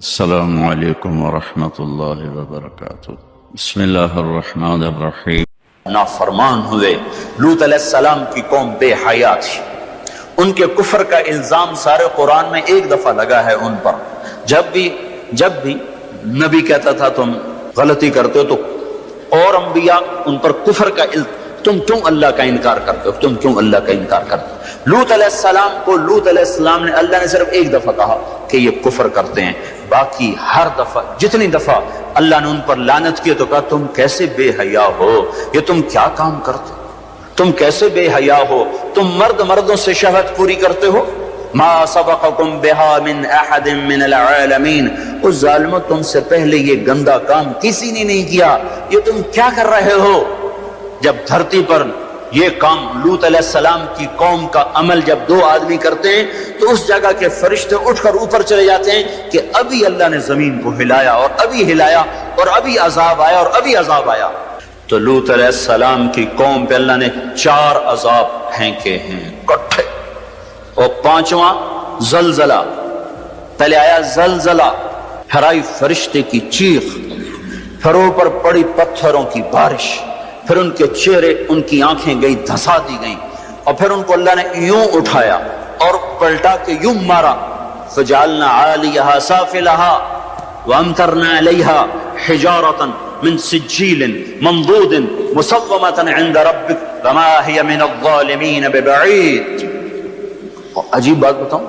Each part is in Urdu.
السلام علیکم ورحمۃ اللہ وبرکاتہ۔ بسم اللہ الرحمن الرحیم۔ نافرمان ہوئے۔ لوط علیہ السلام کی قوم بے حیا تھی، ان کے کفر کا الزام سارے قرآن میں ایک دفعہ لگا ہے ان پر۔ جب بھی نبی کہتا تھا تم غلطی کرتے ہو تو اور انبیاء ان پر کفر کا تم کیوں اللہ کا انکار کرتے ہو، تم کیوں اللہ کا انکار کرتے ہو۔ لوط علیہ السلام کو لوط علیہ السلام نے اللہ نے صرف ایک دفعہ کہا کہ یہ کفر کرتے ہیں، باقی ہر دفعہ جتنی دفعہ اللہ نے ان پر لعنت کی تو کہا تم کیسے بے حیا ہو، یہ تم کیا کام کرتے ہو، تم کیسے بے حیا ہو، تم مردوں سے شہوت پوری کرتے ہو۔ ما سبقکم بہا من احد من العالمین، اس ظالموں تم سے پہلے یہ گندا کام کسی نے نہیں کیا، یہ تم کیا کر رہے ہو۔ جب دھرتی پر یہ کام لوط علیہ السلام کی قوم کا عمل جب دو آدمی کرتے ہیں تو اس جگہ کے فرشتے اٹھ کر اوپر چلے جاتے ہیں کہ ابھی اللہ نے زمین کو ہلایا اور ابھی ہلایا اور ابھی عذاب آیا اور ابھی عذاب آیا۔ تو لوط علیہ السلام کی قوم پہ اللہ نے 4 عذاب پھینکے ہیں کٹھے، اور 5واں زلزلہ۔ پہلے آیا زلزلہ، پھر آئی فرشتے کی چیخ، پھر اوپر پڑی پتھروں کی بارش، پھر ان کے چہرے ان کی آنکھیں گئی دھسا دی گئیں، اور پھر ان کو اللہ نے یوں اٹھایا اور پلٹا کے یوں مارا۔ فجعلنا عالیہا سافلہا وامطرنا علیہا حجارۃ من سجیل منضود مسومۃ عند ربک وما ہی من الظالمین ببعید۔ اور عجیب بات بتاؤں،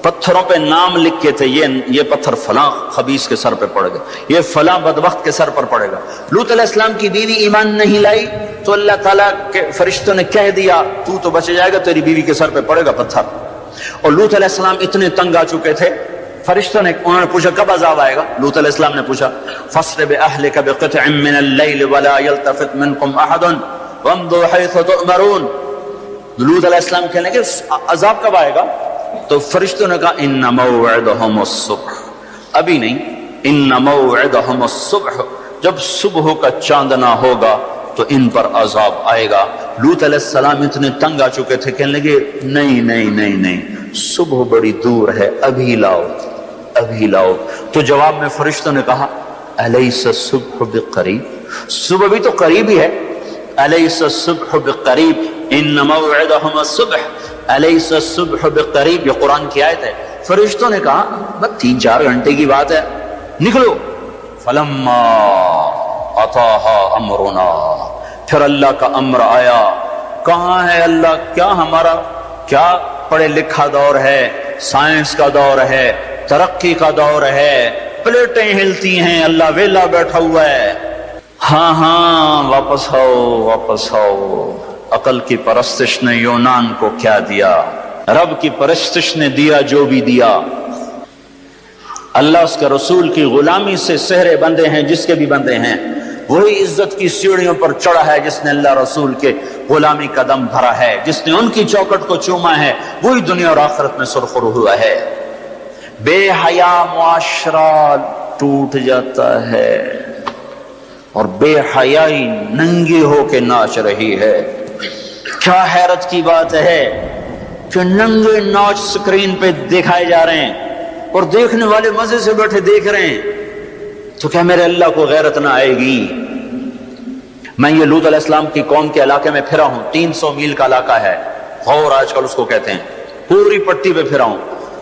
پتھروں پہ نام لکھ کے تھے، یہ پتھر فلاں خبیث کے سر پہ پڑے گا، یہ فلاں بدبخت کے سر پر پڑے گا۔ لوط علیہ السلام کی بیوی ایمان نہیں لائی تو اللہ تعالیٰ کے فرشتوں نے کہہ دیا تو بچ جائے گا، تیری بیوی کے سر پہ پڑے گا پتھر۔ اور لوط علیہ السلام اتنے تنگ آ چکے تھے، فرشتوں نے انہوں نے پوچھا کب عذاب آئے گا۔ لوط علیہ السلام نے پوچھا فَاسْرِ بِأَهْلِكَ بِقِطْعٍ مِّنَ اللَّيْلِ وَلَا يَلْتَفِتْ مِنكُمْ أَحَدٌ وَامْضُوا حَيْثُ تُؤْمَرُونَ۔ لوط علیہ السلام کہنے کہ عذاب کب آئے گا؟ تو فرشتوں نے کہا ان موعدہم الصبح، ابھی نہیں، ان موعدہم الصبح، جب صبح کا چاندنا ہوگا تو ان پر عذاب آئے گا۔ لوط علیہ السلام اتنے تنگ آ چکے تھے، کہنے لگے نہیں، صبح بڑی دور ہے، ابھی لاؤ۔ تو جواب میں فرشتوں نے کہا الیس الصبح بقریب، صبح بھی تو قریب ہی ہے، الیس الصبح بقریب ان موعدہم الصبح الیس الصبح بقریب، یہ قرآن کی آیت ہے۔ فرشتوں نے کہا بس 3-4 گھنٹے کی بات ہے، نکلو۔ فلما اتاہا امرنا، پھر اللہ کا امر آیا۔ کہاں ہے اللہ؟ کیا ہمارا کیا پڑھے لکھا دور ہے، سائنس کا دور ہے، ترقی کا دور ہے، پلیٹیں ہلتی ہیں، اللہ ویلا بیٹھا ہوا ہے۔ ہاں واپس آؤ۔ عقل کی پرستش نے یونان کو کیا دیا، رب کی پرستش نے دیا جو بھی دیا۔ اللہ اس کے رسول کی غلامی سے سہرے بندے ہیں جس کے بھی بندے ہیں، وہی عزت کی سیڑھیوں پر چڑھا ہے جس نے اللہ رسول کے غلامی کا دم بھرا ہے، جس نے ان کی چوکٹ کو چوما ہے، وہی دنیا اور آخرت میں سرخرو ہوا ہے۔ بے حیا معاشرہ ٹوٹ جاتا ہے اور بے حیائی ننگی ہو کے ناچ رہی ہے۔ کیا حیرت کی بات ہے کہ ننگے ناچ سکرین پہ دکھائے جا رہے ہیں اور دیکھنے والے مزے سے بیٹھے دیکھ رہے ہیں، تو کیا میرے اللہ کو غیرت نہ آئے گی؟ میں یہ لوط علیہ السلام کی قوم کے علاقے میں پھرا ہوں، 300 میل کا علاقہ ہے، غور آج کل اس کو کہتے ہیں، پوری پٹی پہ پھرا ہوں۔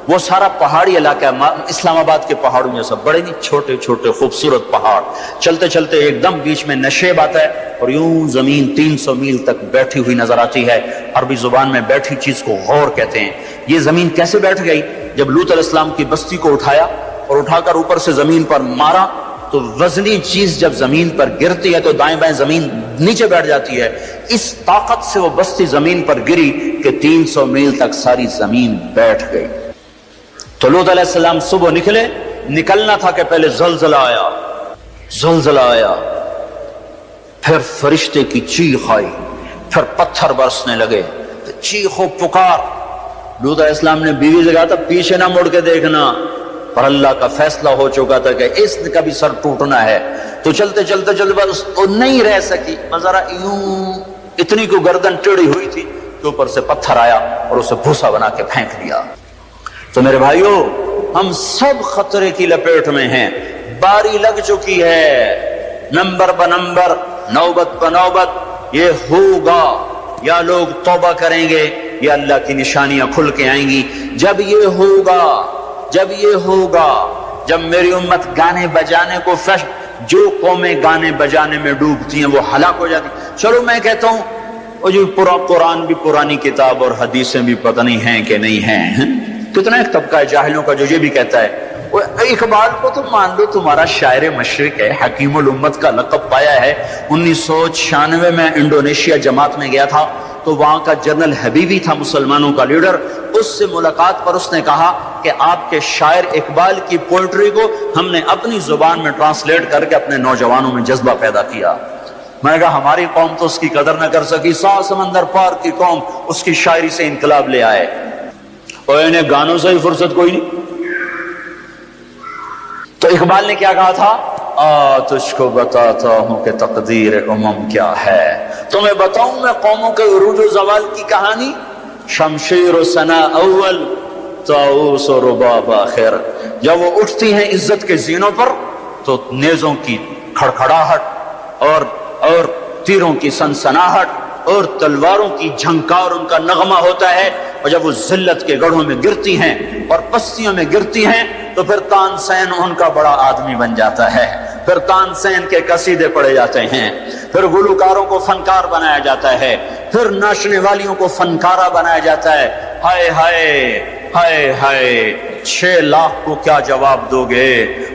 وہ سارا پہاڑی علاقہ ہے، اسلام آباد کے پہاڑوں میں سب بڑے نہیں، چھوٹے چھوٹے خوبصورت پہاڑ، چلتے چلتے ایک دم بیچ میں نشیب آتا ہے اور یوں زمین 300 میل تک بیٹھی ہوئی نظر آتی ہے۔ عربی زبان میں بیٹھی چیز کو غور کہتے ہیں۔ یہ زمین کیسے بیٹھ گئی؟ جب لوط علیہ السلام کی بستی کو اٹھایا اور اٹھا کر اوپر سے زمین پر مارا تو وزنی چیز جب زمین پر گرتی ہے تو دائیں بائیں زمین نیچے بیٹھ جاتی ہے۔ اس طاقت سے وہ بستی زمین پر گری کہ 300 میل تک ساری زمین بیٹھ گئی۔ تو لوط علیہ السلام صبح نکلنا تھا کہ پہلے زلزلہ آیا، پھر فرشتے کی چیخ آئی، پھر پتھر برسنے لگے، چیخ و پکار۔ لوط علیہ السلام نے بیوی سے کہا تھا پیچھے نہ مڑ کے دیکھنا، پر اللہ کا فیصلہ ہو چکا تھا کہ اس کا بھی سر ٹوٹنا ہے۔ تو چلتے بس وہ نہیں رہ سکی، ذرا یوں اتنی کو گردن ٹیڑھی ہوئی تھی کہ اوپر سے پتھر آیا اور اسے بھوسا بنا کے پھینک دیا۔ تو میرے بھائیوں، ہم سب خطرے کی لپیٹ میں ہیں، باری لگ چکی ہے، نمبر بنمبر، نوبت بنوبت یہ ہوگا، یا لوگ توبہ کریں گے یا اللہ کی نشانیاں کھل کے آئیں گی۔ جب یہ ہوگا، جب میری امت گانے بجانے کو جو قومیں گانے بجانے میں ڈوبتی ہیں وہ ہلاک ہو جاتی۔ چلو میں کہتا ہوں وہ جو قرآن بھی پرانی کتاب اور حدیثیں بھی پتہ نہیں ہیں کہ نہیں ہیں، کتنا ایک طبقہ ہے جاہلوں کا جو یہ بھی کہتا ہے۔ اقبال کو تو مان لو تمہارا شاعر مشرق ہے، حکیم الامت کا لقب پایا ہے۔ 1996 میں انڈونیشیا جماعت میں گیا تھا تو وہاں کا جنرل حبیبی تھا مسلمانوں کا لیڈر، اس سے ملاقات پر اس نے کہا کہ آپ کے شاعر اقبال کی پوئٹری کو ہم نے اپنی زبان میں ٹرانسلیٹ کر کے اپنے نوجوانوں میں جذبہ پیدا کیا۔ میں نے کہا ہماری قوم تو اس کی قدر نہ کر سکی، 100 سمندر پار کی قوم اس کی شاعری سے انقلاب لے آئے، اور انہیں گانوں سے ہی فرصت کوئی نہیں۔ تو اقبال نے کیا کہا تھا؟ تجھ کو بتاتا ہوں کہ تقدیر امم کیا ہے، تمہیں بتاؤں میں قوموں کے عروج و زوال کی کہانی، شمشیر و ثنا اول، طاؤس و رباب آخر۔ جب وہ اٹھتی ہیں عزت کے زینوں پر تو نیزوں کی کھڑکھڑاہٹ اور تیروں کی سنسناہٹ اور تلواروں کی جھنکار ان کا نغمہ ہوتا ہے، اور جب وہ ذلت کے گڑھوں میں گرتی ہیں اور پستیوں میں گرتی ہیں تو پھر تان سین ان کا بڑا آدمی بن جاتا ہے، پھر تان سین کے قصیدے پڑھے جاتے ہیں، پھر گلوکاروں کو فنکار بنایا جاتا ہے، پھر ناچنے والیوں کو فنکارہ بنایا جاتا ہے۔ ہائے ہائے ہائے ہائے، 6 لاکھ کو کیا جواب دو گے؟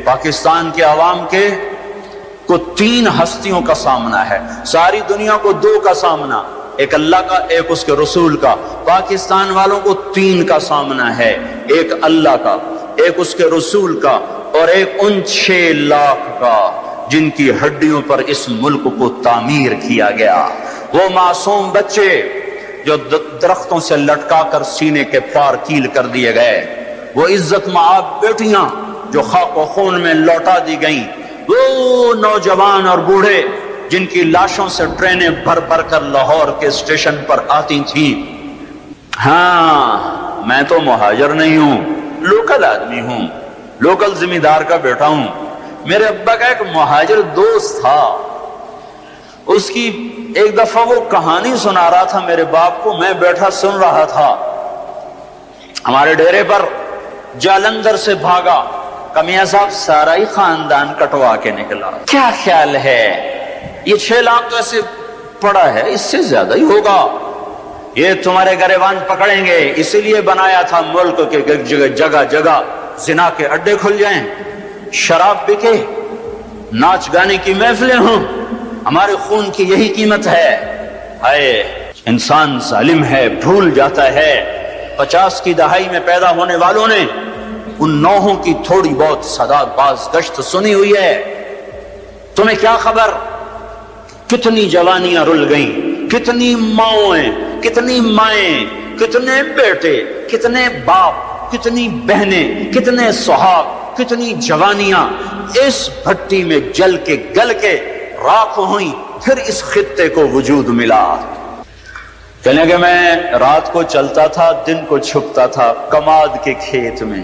پاکستان کے عوام کے کو 3 ہستیوں کا سامنا ہے، ساری دنیا کو 2 کا سامنا، ایک اللہ کا ایک اس کے رسول کا، پاکستان والوں کو 3 کا سامنا ہے، ایک اللہ کا، ایک اس کے رسول کا، اور ایک ان 6 لاکھ کا جن کی ہڈیوں پر اس ملک کو تعمیر کیا گیا۔ وہ معصوم بچے جو درختوں سے لٹکا کر سینے کے پار کیل کر دیے گئے، وہ عزت مآب بیٹیاں جو خاک و خون میں لوٹا دی گئیں، وہ نوجوان اور بوڑھے جن کی لاشوں سے ٹرینیں بھر بھر کر لاہور کے اسٹیشن پر آتی تھیں۔ ہاں میں تو مہاجر نہیں ہوں، لوکل آدمی ہوں، لوکل ذمہ دار کا بیٹا ہوں۔ میرے ابا کا ایک مہاجر دوست تھا، اس کی ایک دفعہ وہ کہانی سنا رہا تھا میرے باپ کو، میں بیٹھا سن رہا تھا۔ ہمارے ڈیرے پر جالندھر سے بھاگا کمیاں صاحب سارا ہی خاندان کٹوا کے نکلا۔ کیا خیال ہے یہ 6 لاکھ تو ایسے پڑا ہے، اس سے زیادہ ہی ہوگا، یہ تمہارے گریبان پکڑیں گے، اسی لیے بنایا تھا ملک کے جگہ جگہ زنا کے اڈے کھل جائیں، شراب بکے، ناچ گانے کی محفلیں ہوں، ہمارے خون کی یہی قیمت ہے۔ ہائے انسان ظالم ہے، بھول جاتا ہے 50 کی دہائی میں پیدا ہونے والوں نے ان نوحوں کی تھوڑی بہت صدات باز گشت سنی ہوئی ہے۔ تمہیں کیا خبر کتنی جوانیاں رل گئیں، کتنی ماؤں، کتنی مائیں، کتنے بیٹے، کتنے باپ، کتنی بہنیں، کتنے سہاگ، کتنی جوانیاں اس بھٹی میں جل کے گل کے راکھ ہوئیں، پھر اس خطے کو وجود ملا۔ کہنے کہ میں رات کو چلتا تھا، دن کو چھپتا تھا کماد کے کھیت میں،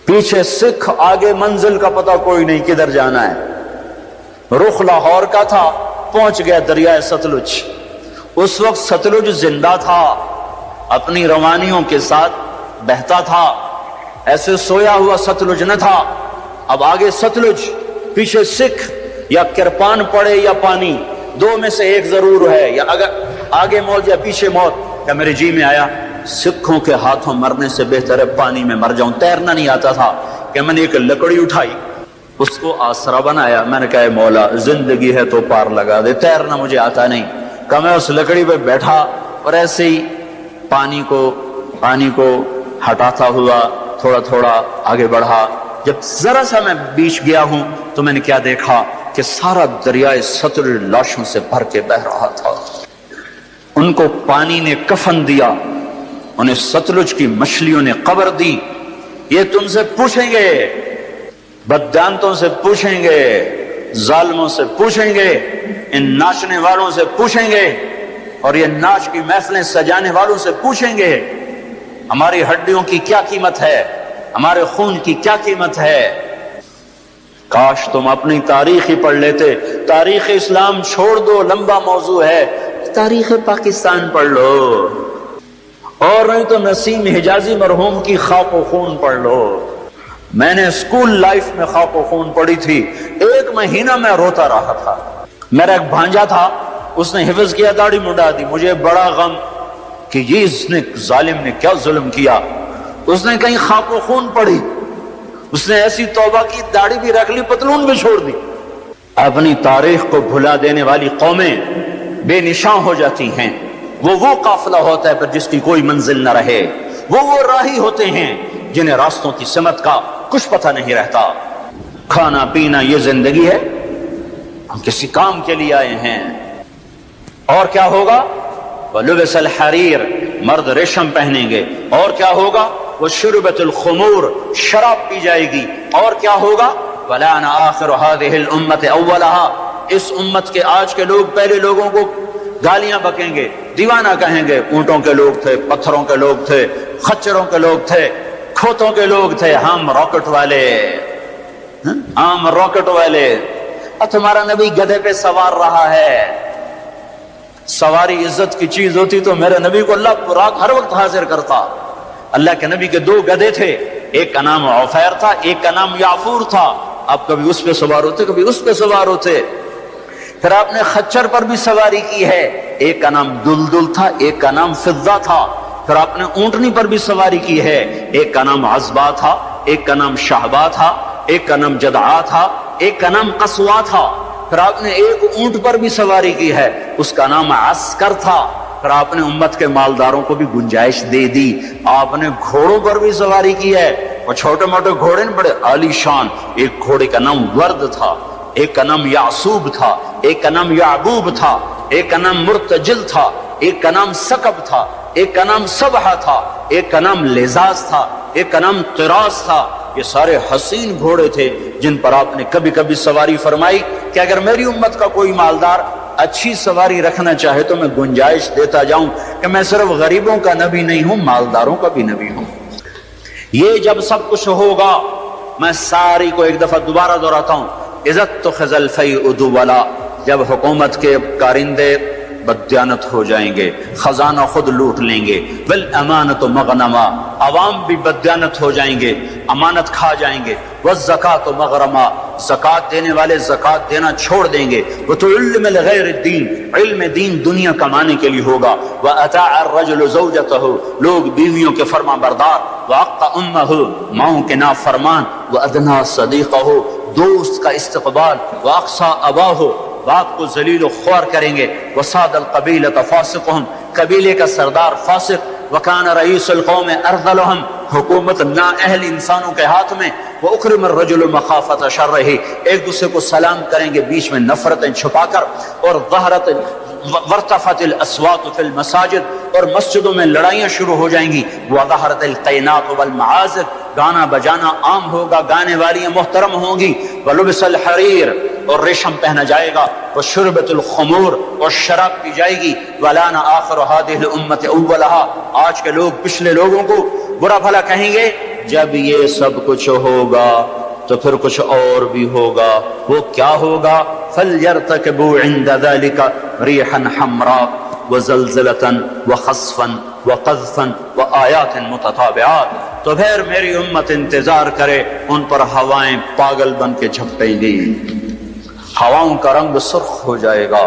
پیچھے سکھ، آگے منزل کا پتہ کوئی نہیں کدھر جانا ہے۔ رخ لاہور کا تھا، پہنچ گیا دریائے ستلج۔ اس وقت ستلج زندہ تھا، اپنی روانیوں کے ساتھ بہتا تھا، ایسے سویا ہوا ستلج نہ تھا۔ اب آگے ستلج، پیچھے سکھ، یا کرپان پڑے یا پانی، 2 میں سے ایک ضرور ہے، یا اگر آگے موت یا پیچھے موت۔ کیا میرے جی میں آیا سکھوں کے ہاتھوں مرنے سے بہتر ہے پانی میں مر جاؤں۔ تیرنا نہیں آتا تھا کہ میں نے ایک لکڑی اٹھائی، اس کو آسرا بنایا، میں نے کہا اے مولا زندگی ہے تو پار لگا دے، تیرنا مجھے آتا نہیں۔ کہ میں اس لکڑی پہ بیٹھا اور ایسے ہی پانی کو ہٹاتا ہوا تھوڑا تھوڑا آگے بڑھا۔ جب ذرا سا میں بیچ گیا ہوں تو میں نے کیا دیکھا کہ سارا دریائے ستلج لاشوں سے بھر کے بہ رہا تھا۔ ان کو پانی نے کفن دیا، انہیں ستلج کی مچھلیوں نے قبر دی۔ یہ تم سے پوچھیں گے، بددانتوں سے پوچھیں گے، ظالموں سے پوچھیں گے، ان ناچنے والوں سے پوچھیں گے، اور یہ ناچ کی محفلیں سجانے والوں سے پوچھیں گے ہماری ہڈیوں کی کیا قیمت ہے۔ ہمارے خون کی کیا قیمت ہے؟ کاش تم اپنی تاریخ ہی پڑھ لیتے. تاریخ اسلام چھوڑ دو، لمبا موضوع ہے، تاریخ پاکستان پڑھ لو، اور نہیں تو نسیم حجازی مرحوم کی خاک و خون پڑھ لو. میں نے اسکول لائف میں خاک و خون پڑھی تھی، 1 مہینہ میں روتا رہا تھا. میرا ایک بھانجا تھا، اس نے حفظ کیا، داڑھی منڈا دی. مجھے بڑا غم کہ یہ اس نے ظالم نے کیا ظلم کیا. اس نے کہیں خاک و خون پڑھی، اس نے ایسی توبہ کی، داڑھی بھی رکھ لی، پتلون بھی چھوڑ دی. اپنی تاریخ کو بھلا دینے والی قومیں بے نشان ہو جاتی ہیں. وہ قافلہ ہوتا ہے پر جس کی کوئی منزل نہ رہے. وہ راہی ہوتے ہیں جنہیں راستوں کی سمت کا کچھ پتہ نہیں رہتا. کھانا پینا یہ زندگی ہے، ہم کسی کام کے لیے آئے ہیں. اور کیا ہوگا؟ وَلُبِسَ الْحَرِيرُ، مرد ریشم پہنیں گے. اور کیا ہوگا؟ وَشُرِبَتِ الْخُمُورُ، شراب پی جائے گی. اور کیا ہوگا؟ وَلَعَنَ آخِرُ هَذِهِ الْأُمَّةِ أَوَّلَهَا، اس امت کے آج کے لوگ پہلے لوگوں کو گالیاں بکیں گے، دیوانہ کہیں گے. اونٹوں کے لوگ تھے، پتھروں کے لوگ تھے، خچروں کے لوگ تھے، کھوتوں کے لوگ تھے. ہم راکٹ والے، ہم راکٹ والے. اور تمہارا نبی گدھے پہ سوار رہا ہے. سواری عزت کی چیز ہوتی تو میرے نبی کو اللہ براق ہر وقت حاضر کرتا. اللہ کے نبی کے 2 گدھے تھے، ایک کا نام عفیر تھا، ایک کا نام یعفور تھا. آپ کبھی اس پہ سوار ہوتے، کبھی اس پہ سوار ہوتے. پھر آپ نے خچر پر بھی سواری کی ہے، ایک کا نام دلدل تھا، ایک کا نام فضہ تھا. پھر آپ نے اونٹنی پر بھی سواری کی ہے، ایک کا نام عزبا تھا، ایک کا نام شہبا تھا، ایک کا نام جدعا تھا، ایک کا نام قصوا تھا. پھر آپ نے ایک اونٹ پر بھی سواری کی ہے، اس کا نام عسکر تھا. پھر آپ نے امت کے مالداروں کو بھی گنجائش دے دی. آپ نے گھوڑوں پر بھی سواری کی ہے، اور چھوٹے موٹے گھوڑے بڑے عالی شان. ایک گھوڑے کا نام ورد تھا، ایک کا نام یعصوب تھا، ایک کا نام یعبوب تھا، ایک کا نام مرتجل تھا، ایک کا نام سکب تھا، ایک کا نام سبحہ تھا، ایک کا نام لزاز تھا، ایک کا نام قراس تھا. یہ سارے حسین گھوڑے تھے جن پر آپ نے کبھی کبھی سواری فرمائی کہ اگر میری امت کا کوئی مالدار اچھی سواری رکھنا چاہے تو میں گنجائش دیتا جاؤں کہ میں صرف غریبوں کا نبی نہیں ہوں، مالداروں کا بھی نبی ہوں. یہ جب سب کچھ ہوگا، میں ساری کو ایک دفعہ دوبارہ دہراتا ہوں. عزت تو خزل فی ادو والا، جب حکومت کے کارندے بددیانت ہو جائیں گے، خزانہ خود لوٹ لیں گے. والامانۃ مغنما، عوام بھی بددیانت ہو جائیں گے، امانت کھا جائیں گے. والزکاۃ مغرما، زکات دینے والے زکات دینا چھوڑ دیں گے. وتعلم لغیر الدین، علم دین دنیا کمانے کے لیے ہوگا. واطاع الرجل زوجته، لوگ بیویوں کے فرما بردار. واقطع امه، ماؤں کے نافرمان. وادنى صدیقه، دوست کا استقبال. واقصى اباه، باپ کو ذلیل و خوار کریں گے. وصاد القبیلۃ فاسقهم، قبیلے کا سردار فاسق. وکان رئیس القوم ارذلهم، حکومت نااہل انسانوں کے ہاتھ میں. واکرم الرجل مخافۃ شرہ، ایک دوسرے کو سلام کریں گے بیچ میں نفرتیں چھپا کر. اور ظہرت وارتفعت الاصوات فی المساجد، اور مسجدوں میں لڑائیاں شروع ہو جائیں گی. وظہرت القینات والمعازف، گانا بجانا عام ہوگا، گانے والیاں محترم ہوں گی. ولبس الحریر، اور ریشم پہنا جائے گا. وشربت الخمور، اور شراب پی جائے گی. ولعن آخر هذه الامة اولها، آج کے لوگ پچھلے لوگوں کو برا بھلا کہیں گے. جب یہ سب کچھ ہوگا تو پھر کچھ اور بھی ہوگا. وہ کیا ہوگا؟ فَلْيَرْتَكِبُوا عِنْدَ ذَلِكَ رِيحًا حَمْرَاء وَزَلْزَلَةً وَخَسْفًا وَقَذْفًا وَآيَاتٍ مُتَتَابِعَاتٍ. تو پھر میری امت انتظار کرے، ان پر ہوائیں پاگل بن کے جھپٹیں گی. ہواؤں کا رنگ سرخ ہو جائے گا،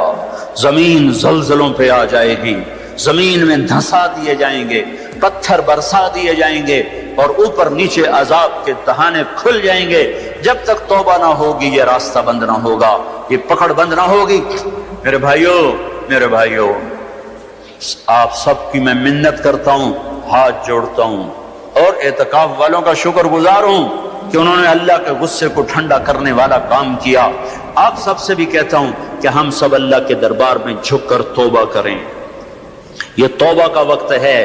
زمین زلزلوں پہ آ جائے گی، زمین میں دھنسا دیے جائیں گے، پتھر برسا دیے جائیں گے، اور اوپر نیچے عذاب کے دہانے کھل جائیں گے. جب تک توبہ نہ ہوگی یہ راستہ بند نہ ہوگا، یہ پکڑ بند نہ ہوگی. میرے بھائیوں، آپ سب کی میں منت کرتا ہوں، ہاتھ جوڑتا ہوں، اور اعتکاف والوں کا شکر گزار ہوں کہ انہوں نے اللہ کے غصے کو ٹھنڈا کرنے والا کام کیا. آپ سب سے بھی کہتا ہوں کہ ہم سب اللہ کے دربار میں جھک کر توبہ کریں. یہ توبہ کا وقت ہے.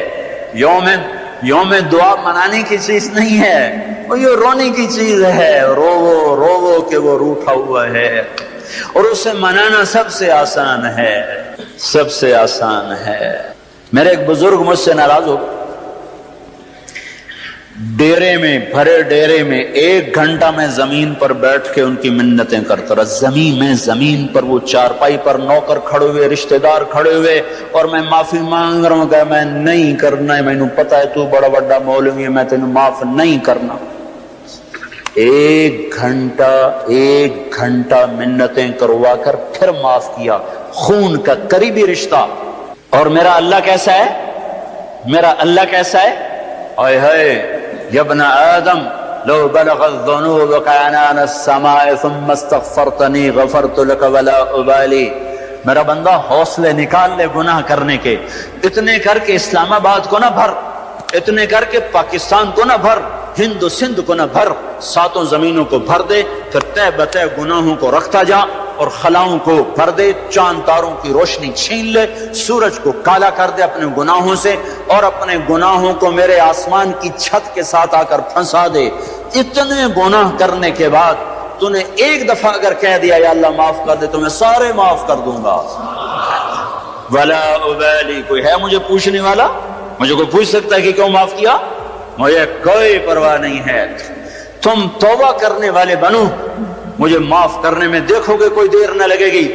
یوم دعا منانے کی چیز نہیں ہے، وہ یہ رونے کی چیز ہے. رو کہ وہ روٹھا ہوا ہے، اور اسے منانا سب سے آسان ہے، سب سے آسان ہے. میرے ایک بزرگ مجھ سے ناراض ہو، ڈیرے میں، بھرے ڈیرے میں 1 گھنٹہ میں زمین پر بیٹھ کے ان کی منتیں کرتا رہا، زمین پر وہ چارپائی پر نوکر کھڑے ہوئے، رشتہ دار کھڑے ہوئے، اور میں معافی مانگ رہا ہوں کہ میں نہیں کرنا ہے، میں نے پتا ہے تو بڑا بڑا مولوی ہے، میں تینوں معاف نہیں کرنا۔ 1 گھنٹہ منتیں کروا کر پھر معاف کیا، خون کا قریبی رشتہ۔ اور میرا اللہ کیسا ہے؟ میرا اللہ کیسا ہے؟ اے ہے یا ابن آدم لو بلغت ذنوبك عنان السماء ثم استغفرتنی غفرت لك ولا ابالی۔ میرا بندہ حوصلے نکال لے گناہ کرنے کے، اتنے کر کے اسلام آباد کو نہ بھر، اتنے کر کے پاکستان کو نہ بھر، ہند و سندھ کو نہ بھر، 7 زمینوں کو بھر دے، پھر تہ بتہ گناہوں کو رکھتا جا اور خلاؤں کو بھر دے، چاند تاروں کی روشنی چھین لے، سورج کو کالا کر دے اپنے گناہوں سے، اور اپنے گناہوں کو میرے آسمان کی چھت کے ساتھ آ کر پھنسا دے۔ اتنے گناہ کرنے کے بعد تو نے 1 دفعہ اگر کہہ دیا یا اللہ معاف کر دے تو میں سارے معاف کر دوں گا، ولا ابالی۔ کوئی ہے مجھے پوچھنے والا؟ مجھے کوئی پوچھ سکتا ہے کہ کیوں معاف کیا؟ مجھے کوئی پرواہ نہیں ہے۔ تم توبہ کرنے والے بنو، مجھے معاف کرنے میں دیکھو گے کوئی دیر نہ لگے گی۔